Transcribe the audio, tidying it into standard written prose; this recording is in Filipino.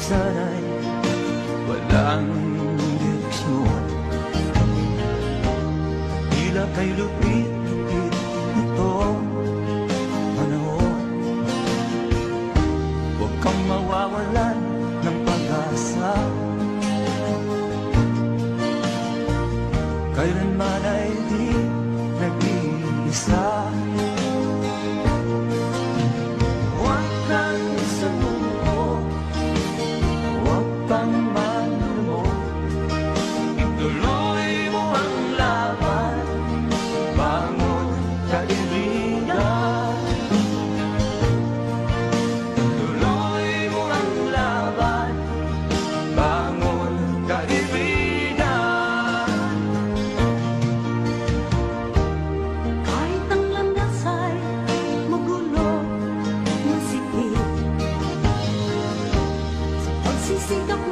sana'y walang direksyon. Tila kay lupit-lupit nitong panahon. Huwag kang mawawalan ng pag-asa, kailanman ay di nag-iisa. Huwag kang sumuko, huwag kang manlumog, ituloy mo ang laban, bangon kaibigan. Ituloy mo ang laban, bangon kaibigan. Kahit ang landas ay magulo, masikip, sa pagsisikap